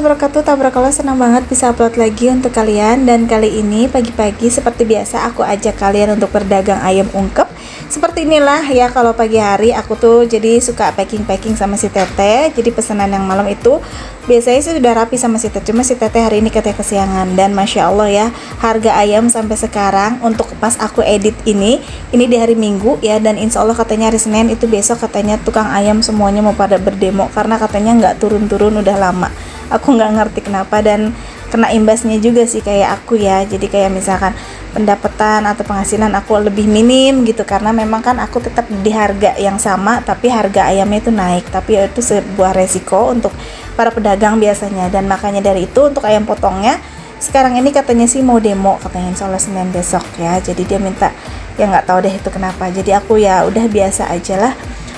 wabarakatuh. Tabarakallah, senang banget bisa upload lagi untuk kalian. Dan kali ini pagi-pagi seperti biasa aku ajak kalian untuk berdagang ayam ungkep. Seperti inilah ya, kalau pagi hari aku tuh jadi suka packing sama si Teteh. Jadi pesanan yang malam itu biasanya sih sudah rapi sama si Teteh, cuma si Teteh hari ini katanya kesiangan. Dan Masya Allah ya, harga ayam sampai sekarang untuk pas aku edit ini di hari Minggu ya, dan insya Allah katanya hari Senin itu besok katanya tukang ayam semuanya mau pada berdemo karena katanya nggak turun-turun udah lama. Aku nggak ngerti kenapa, dan kena imbasnya juga sih kayak aku ya. Jadi kayak misalkan pendapatan atau penghasilan aku lebih minim gitu, karena memang kan aku tetap di harga yang sama tapi harga ayamnya itu naik. Tapi ya itu sebuah resiko untuk para pedagang biasanya, dan makanya dari itu untuk ayam potongnya sekarang ini katanya sih mau demo, katanya insya Allah Senin besok ya. Jadi dia minta, ya nggak tahu deh itu kenapa. Jadi aku ya udah biasa aja lah,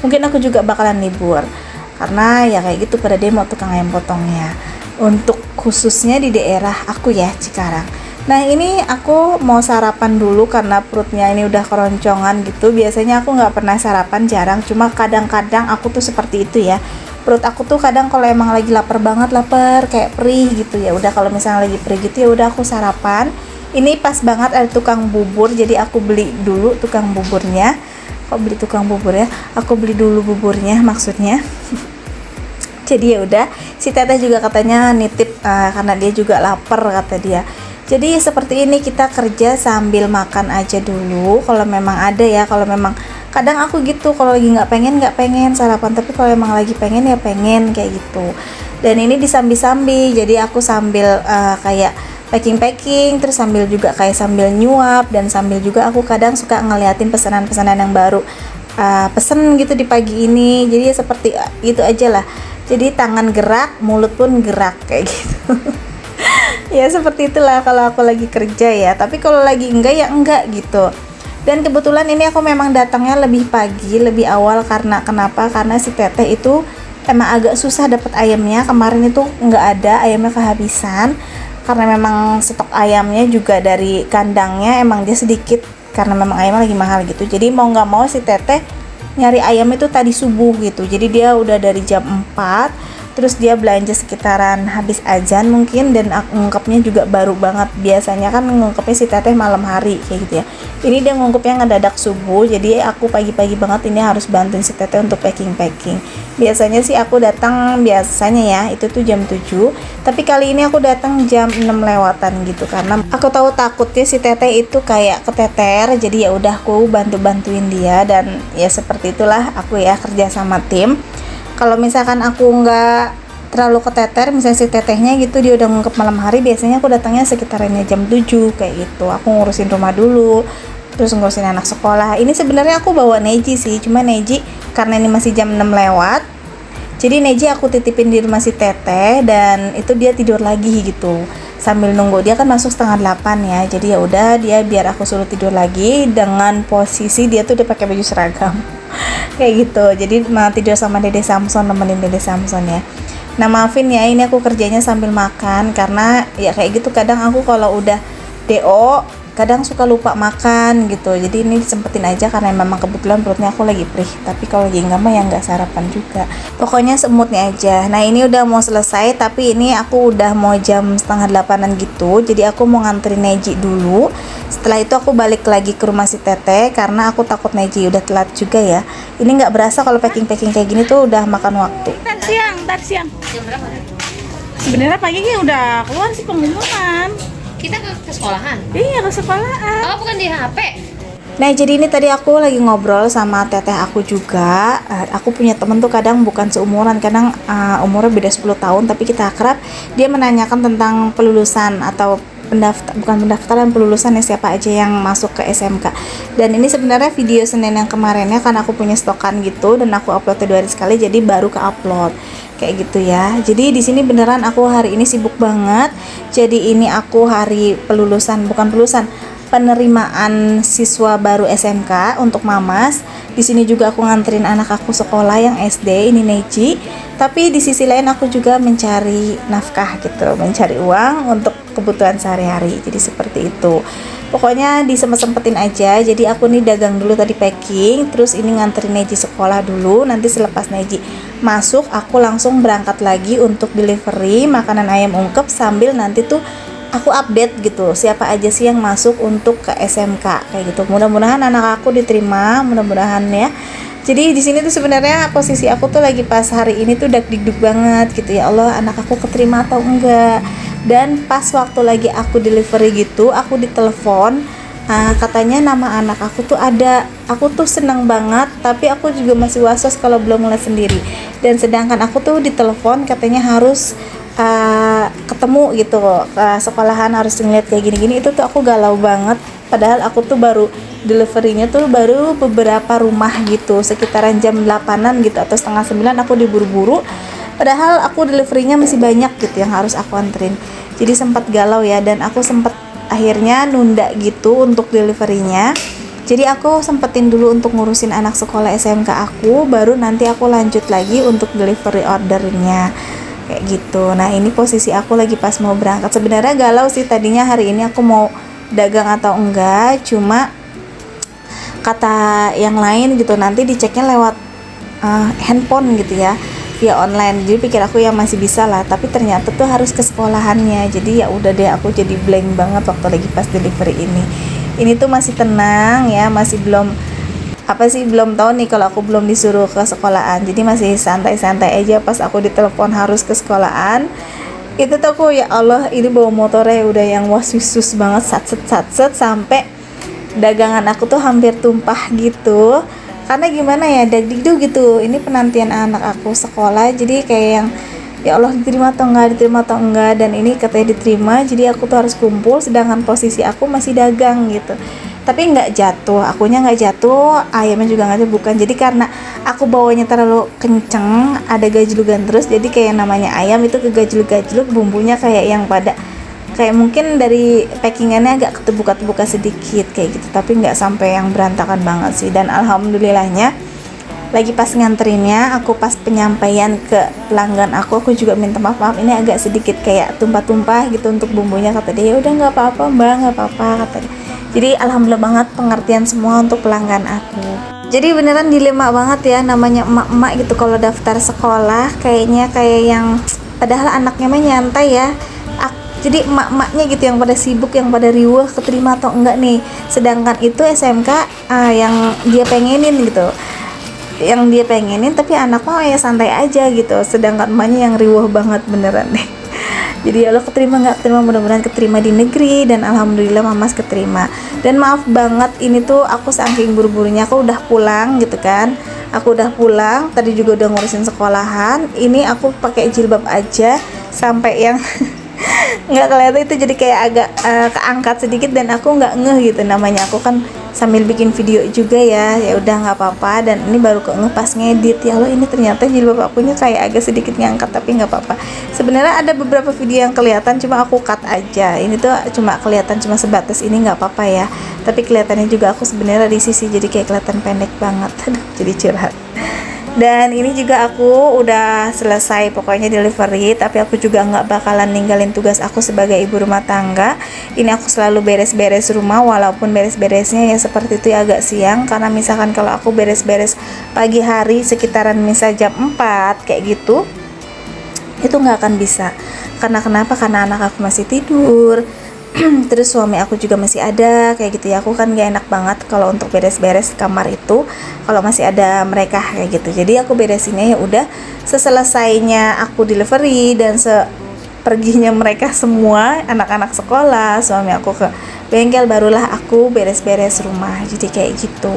mungkin aku juga bakalan libur karena ya kayak gitu pada demo tukang ayam potongnya. Untuk khususnya di daerah aku ya, Cikarang. Nah ini aku mau sarapan dulu karena perutnya ini udah keroncongan gitu. Biasanya aku nggak pernah sarapan, jarang, cuma kadang-kadang aku tuh seperti itu ya. Perut aku tuh kadang kalau emang lagi lapar banget, lapar kayak perih gitu ya udah, kalau misalnya lagi perih gitu ya udah aku sarapan. Ini pas banget ada tukang bubur, jadi aku beli dulu tukang buburnya. Kok beli tukang bubur ya? Aku beli dulu buburnya maksudnya. Jadi ya udah, si Teteh juga katanya nitip karena dia juga lapar kata dia. Jadi seperti ini, kita kerja sambil makan aja dulu kalau memang ada ya. Kalau memang kadang aku gitu, kalau lagi nggak pengen sarapan, tapi kalau emang lagi pengen ya pengen kayak gitu. Dan ini disambi-sambi, jadi aku sambil kayak packing terus sambil juga kayak sambil nyuap, dan sambil juga aku kadang suka ngeliatin pesanan-pesanan yang baru pesen gitu di pagi ini. Jadi ya seperti itu aja lah, jadi tangan gerak, mulut pun gerak kayak gitu. Ya seperti itulah kalau aku lagi kerja ya, tapi kalau lagi enggak ya enggak gitu. Dan kebetulan ini aku memang datangnya lebih pagi, lebih awal, karena kenapa? Karena si Teteh itu emang agak susah dapat ayamnya. Kemarin itu enggak ada, ayamnya kehabisan. Karena memang stok ayamnya juga dari kandangnya emang dia sedikit, karena memang ayamnya lagi mahal gitu. Jadi mau nggak mau si Teteh nyari ayam itu tadi subuh gitu. Jadi dia udah dari jam 4, terus dia belanja sekitaran habis azan mungkin, dan ngungkepnya juga baru banget. Biasanya kan ngungkepnya si Teteh malam hari kayak gitu ya. Ini dia ngungkepnya ngedadak subuh, jadi aku pagi-pagi banget ini harus bantuin si Teteh untuk packing. Biasanya sih aku datang biasanya ya itu tuh jam 7, tapi kali ini aku datang jam 6 lewatan gitu, karena aku tahu takutnya si Teteh itu kayak keteter. Jadi ya udah aku bantuin dia, dan ya seperti itulah aku ya kerja sama tim. Kalau misalkan aku nggak terlalu keteter, misalnya si Tetehnya gitu dia udah ngungkep malam hari, biasanya aku datangnya sekitarannya jam 7 kayak gitu. Aku ngurusin rumah dulu, terus ngurusin anak sekolah. Ini sebenarnya aku bawa Neji sih, cuma Neji karena ini masih jam 6 lewat, jadi Neji aku titipin di rumah si Teteh, dan itu dia tidur lagi gitu sambil nunggu. Dia kan masuk setengah 8 ya, jadi ya udah dia biar aku suruh tidur lagi dengan posisi dia tuh udah pakai baju seragam. Kayak gitu, jadi mau tidur sama Dede Samson, nemenin Dede Samson ya. Nah maafin ya, ini aku kerjanya sambil makan, karena ya kayak gitu kadang aku kalau udah DO kadang suka lupa makan gitu. Jadi ini disempetin aja karena memang kebetulan perutnya aku lagi perih. Tapi kalau lagi enggak mah ya enggak sarapan juga. Pokoknya semutnya aja. Nah ini udah mau selesai, tapi ini aku udah mau jam setengah 8-an gitu. Jadi aku mau nganterin Neji dulu. Setelah itu aku balik lagi ke rumah si Teteh karena aku takut Neji udah telat juga ya. Ini nggak berasa kalau packing kayak gini tuh udah makan waktu. Ntar siang. Sebenarnya pagi udah keluar sih pengumuman. Kita ke sekolahan? Iya, ke sekolahan. Oh, bukan di HP? Nah jadi ini tadi aku lagi ngobrol sama Teteh aku juga. Aku punya temen tuh kadang bukan seumuran, kadang umurnya beda 10 tahun tapi kita akrab. Dia menanyakan tentang pelulusan atau pelulusan ya, siapa aja yang masuk ke SMK. Dan ini sebenarnya video Senin yang kemarinnya kan aku punya stokan gitu, dan aku uploadnya 2 hari sekali, jadi baru ke upload kayak gitu ya. Jadi di sini beneran aku hari ini sibuk banget. Jadi ini aku hari pelulusan, bukan pelulusan, penerimaan siswa baru SMK untuk Mamas. Di sini juga aku nganterin anak aku sekolah yang SD, ini Neji. Tapi di sisi lain aku juga mencari nafkah gitu, mencari uang untuk kebutuhan sehari-hari. Jadi seperti itu. Pokoknya disempet-sempetin aja. Jadi aku nih dagang dulu tadi packing, terus ini nganterin Neji sekolah dulu. Nanti selepas Neji masuk, aku langsung berangkat lagi untuk delivery makanan ayam ungkep sambil nanti tuh aku update gitu siapa aja sih yang masuk untuk ke SMK kayak gitu. Mudah-mudahan anak aku diterima, mudah-mudahan ya. Jadi di sini tuh sebenarnya posisi aku tuh lagi pas hari ini tuh dak-dikduk banget gitu, ya Allah anak aku keterima atau enggak. Dan pas waktu lagi aku delivery gitu, aku ditelepon, katanya nama anak aku tuh ada. Aku tuh senang banget, tapi aku juga masih was-was kalau belum ngeliat sendiri. Dan sedangkan aku tuh ditelepon katanya harus ketemu gitu ke sekolahan, harus ngeliat kayak gini-gini. Itu tuh aku galau banget, padahal aku tuh baru deliverynya tuh baru beberapa rumah gitu, sekitaran jam 8-an gitu atau setengah 9 aku diburu-buru, padahal aku deliverynya masih banyak gitu yang harus aku anterin. Jadi sempat galau ya, dan aku sempat akhirnya nunda gitu untuk deliverynya. Jadi aku sempetin dulu untuk ngurusin anak sekolah SMK aku, baru nanti aku lanjut lagi untuk delivery ordernya kayak gitu. Nah ini posisi aku lagi pas mau berangkat. Sebenarnya galau sih tadinya hari ini aku mau dagang atau enggak, cuma kata yang lain gitu nanti diceknya lewat handphone gitu ya, via online. Jadi pikir aku ya masih bisa lah, tapi ternyata tuh harus ke sekolahannya. Jadi ya udah deh, aku jadi blank banget waktu lagi pas delivery ini. Ini tuh masih tenang ya, masih belum belum tahu nih kalau aku belum disuruh ke sekolahan. Jadi masih santai-santai aja pas aku ditelepon harus ke sekolahan. Itu tuh aku, ya Allah, ini bawa motornya udah yang was-wisus banget, satset sampai dagangan aku tuh hampir tumpah gitu. Karena gimana ya, dagdikduk gitu. Ini penantian anak aku sekolah, jadi kayak yang ya Allah diterima atau enggak, dan ini katanya diterima. Jadi aku tuh harus kumpul, sedangkan posisi aku masih dagang gitu. Tapi nggak jatuh, akunya nggak jatuh, ayamnya juga nggak jatuh, bukan. Jadi karena aku bawanya terlalu kenceng, ada gajlugan terus, jadi kayak namanya ayam itu kegajluk-gajluk, bumbunya kayak yang pada kayak mungkin dari packingannya agak ketebuka-tebuka sedikit kayak gitu, tapi nggak sampai yang berantakan banget sih. Dan alhamdulillahnya lagi pas nganterinnya, aku pas penyampaian ke pelanggan aku juga minta maaf ini agak sedikit kayak tumpah-tumpah gitu untuk bumbunya. Kata dia, ya udah nggak apa-apa mbak, nggak apa-apa katanya. Jadi alhamdulillah banget pengertian semua untuk pelanggan aku. Jadi beneran dilema banget ya namanya emak-emak gitu kalau daftar sekolah, kayaknya kayak yang padahal anaknya mah nyantai ya. Jadi emak-emaknya gitu yang pada sibuk, yang pada riuh keterima atau enggak nih. Sedangkan itu SMK yang dia pengenin gitu, yang dia pengenin, tapi anak mah ya santai aja gitu. Sedangkan emaknya yang riuh banget beneran deh. Jadi ya Allah, keterima nggak keterima, mudah-mudahan keterima di negeri, dan alhamdulillah Mamas keterima. Dan maaf banget ini tuh aku saking buru-burunya, aku udah pulang gitu kan. Aku udah pulang, tadi juga udah ngurusin sekolahan. Ini aku pakai jilbab aja sampai yang nggak kelihatan itu, jadi kayak agak keangkat sedikit, dan aku nggak ngeh gitu. Namanya aku kan sambil bikin video juga ya udah nggak apa-apa. Dan ini baru ngeh pas ngedit, ya Allah ini ternyata jilbab akunya kayak agak sedikit ngangkat, tapi nggak apa-apa. Sebenarnya ada beberapa video yang kelihatan, cuma aku cut aja. Ini tuh cuma kelihatan cuma sebatas ini, nggak apa-apa ya. Tapi kelihatannya juga aku sebenarnya di sisi jadi kayak kelihatan pendek banget. Jadi curhat. Dan ini juga aku udah selesai pokoknya delivery, tapi aku juga nggak bakalan ninggalin tugas aku sebagai ibu rumah tangga. Ini aku selalu beres-beres rumah, walaupun beres-beresnya ya seperti itu ya agak siang, karena misalkan kalau aku beres-beres pagi hari sekitaran misal jam 4 kayak gitu, itu nggak akan bisa. Karena kenapa? Karena anak aku masih tidur, terus suami aku juga masih ada kayak gitu ya. Aku kan gak enak banget kalau untuk beres-beres kamar itu kalau masih ada mereka kayak gitu. Jadi aku beresinnya ya udah seselesainya aku delivery dan perginya mereka semua, anak-anak sekolah, suami aku ke bengkel, barulah aku beres-beres rumah. Jadi kayak gitu,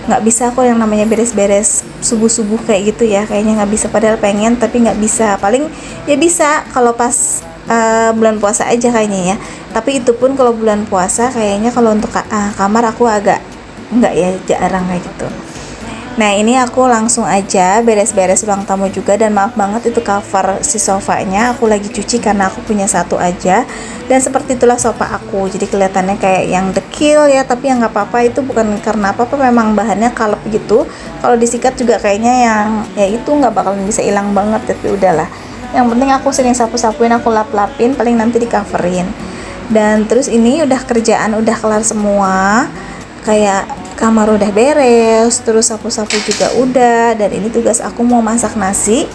nggak bisa kok yang namanya beres-beres subuh-subuh kayak gitu ya, kayaknya nggak bisa. Padahal pengen tapi nggak bisa. Paling ya bisa kalau pas bulan puasa aja kayaknya ya, tapi itu pun kalau bulan puasa kayaknya. Kalau untuk kamar aku agak enggak ya, jarang kayak gitu. Nah ini aku langsung aja beres-beres ruang tamu juga, dan maaf banget itu cover si sofanya aku lagi cuci karena aku punya satu aja, dan seperti itulah sofa aku, jadi kelihatannya kayak yang dekil ya, tapi yang nggak apa-apa, itu bukan karena apa-apa, memang bahannya kalep gitu. Kalau disikat juga kayaknya yang ya itu nggak bakalan bisa hilang banget, tapi udahlah, yang penting aku sering sapu-sapuin, aku lap-lapin, paling nanti di coverin. Dan terus ini udah kerjaan udah kelar semua, kayak kamar udah beres, terus sapu-sapu juga udah, dan ini tugas aku mau masak nasi.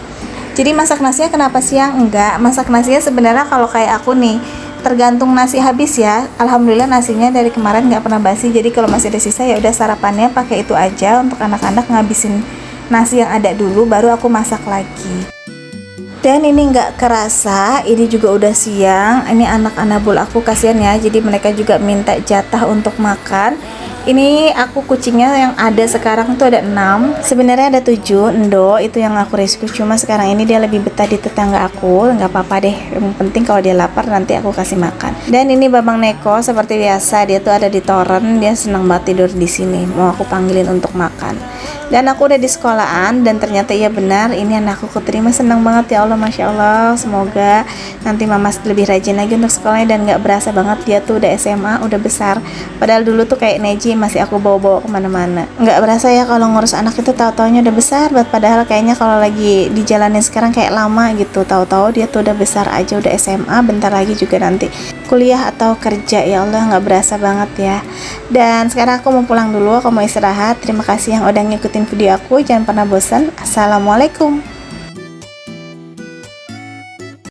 Jadi masak nasinya kenapa siang? Enggak, masak nasinya sebenarnya kalau kayak aku nih, tergantung nasi habis ya. Alhamdulillah nasinya dari kemarin nggak pernah basi, jadi kalau masih ada sisa ya udah sarapannya pakai itu aja. Untuk anak-anak ngabisin nasi yang ada dulu, baru aku masak lagi. Dan ini nggak kerasa, ini juga udah siang. Ini anak-anak bul aku kasihan ya, jadi mereka juga minta jatah untuk makan. Ini aku kucingnya yang ada sekarang tuh ada 6. Sebenarnya ada 7 Endo, itu yang aku rescue. Cuma sekarang ini dia lebih betah di tetangga aku. Nggak apa-apa deh, yang penting kalau dia lapar nanti aku kasih makan. Dan ini Babang Neko seperti biasa, dia tuh ada di toren. Dia senang banget tidur di sini, mau aku panggilin untuk makan. Dan aku udah di sekolahan, dan ternyata iya benar, ini anakku keterima. Senang banget ya Allah, Masya Allah. Semoga nanti mama lebih rajin lagi untuk sekolahnya, dan nggak berasa banget dia tuh udah SMA, udah besar. Padahal dulu tuh kayak Neji masih aku bawa-bawa kemana-mana. Nggak berasa ya kalau ngurus anak itu, tahu-taunya udah besar. Padahal kayaknya kalau lagi dijalanin sekarang kayak lama gitu. Tahu-tahu dia tuh udah besar aja, udah SMA. Bentar lagi juga nanti kuliah atau kerja. Ya Allah, nggak berasa banget ya. Dan sekarang aku mau pulang dulu, aku mau istirahat. Terima kasih yang udah ngikutin video aku. Jangan pernah bosan. Assalamualaikum.